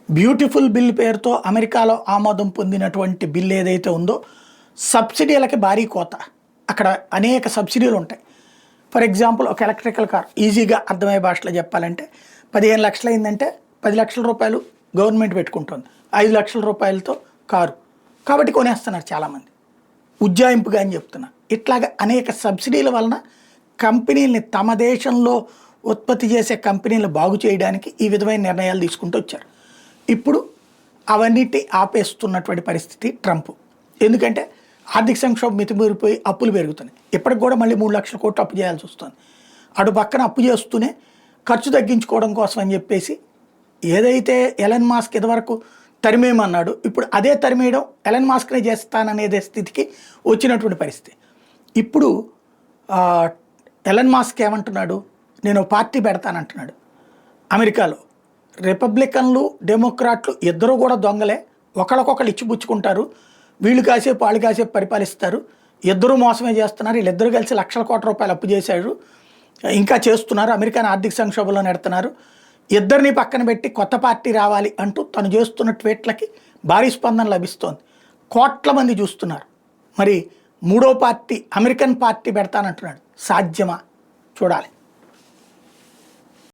Beautiful bill పేరుతో అమెరికాలో ఆమోదం పొందినటువంటి బిల్ ఏదైతే ఉందో సబ్సిడీలకి భారీ కోత. అక్కడ అనేక సబ్సిడీలు ఉంటాయి. ఫర్ ఎగ్జాంపుల్ ఒక ఎలక్ట్రికల్ కార్ ఈజీగా అర్థమయ్యే భాషలో చెప్పాలంటే 15 లక్షలు అయిందంటే 10 లక్షల రూపాయలు గవర్నమెంట్ పెట్టుకుంటుంది, 5 లక్షల రూపాయలతో కారు. కాబట్టి కొనేస్తున్నారు చాలామంది, ఉజ్జాయింపుగా అని చెప్తున్నారు. ఇట్లాగా అనేక సబ్సిడీల వలన కంపెనీలని తమ దేశంలో ఉత్పత్తి చేసే కంపెనీలు బాగు చేయడానికి ఈ విధమైన నిర్ణయాలు తీసుకుంటూ వచ్చారు. ఇప్పుడు అవన్నిటి ఆపేస్తున్నటువంటి పరిస్థితి ట్రంప్. ఎందుకంటే ఆర్థిక సంక్షోభం మితిమీరిపోయి అప్పులు పెరుగుతున్నాయి. ఇప్పటికి కూడా మళ్ళీ 3 లక్షల కోట్లు అప్పు చేయాల్సి వస్తుంది. అటు పక్కన అప్పు చేస్తూనే ఖర్చు తగ్గించుకోవడం కోసం అని చెప్పేసి ఏదైతే ఎలన్ మాస్క్ ఇదివరకు తరిమేయమన్నాడు, ఇప్పుడు అదే తరిమేయడం ఎలన్ మాస్క్నే చేస్తాననేదే స్థితికి వచ్చినటువంటి పరిస్థితి. ఇప్పుడు ఎలన్ మాస్క్ ఏమంటున్నాడు, నేను పార్టీ పెడతానంటున్నాడు. అమెరికాలో రిపబ్లికన్లు డెమోక్రాట్లు ఇద్దరు కూడా దొంగలే, ఒకళ్ళకొకళ్ళు ఇచ్చిపుచ్చుకుంటారు, వీళ్ళు కాసేపు వాళ్ళు కాసేపు పరిపాలిస్తారు, ఇద్దరు మోసమే చేస్తున్నారు, వీళ్ళిద్దరూ కలిసి లక్షల కోట్ల రూపాయలు అప్పు చేశారు, ఇంకా చేస్తున్నారు, అమెరికాను ఆర్థిక సంక్షోభంలో నెడుతున్నారు, ఇద్దరిని పక్కన పెట్టి కొత్త పార్టీ రావాలి అంటూ తను చేస్తున్న ట్వీట్లకి భారీ స్పందన లభిస్తోంది. కోట్ల మంది చూస్తున్నారు. మరి మూడో పార్టీ అమెరికన్ పార్టీ పెడతానంటున్నాడు, సాధ్యమా చూడాలి.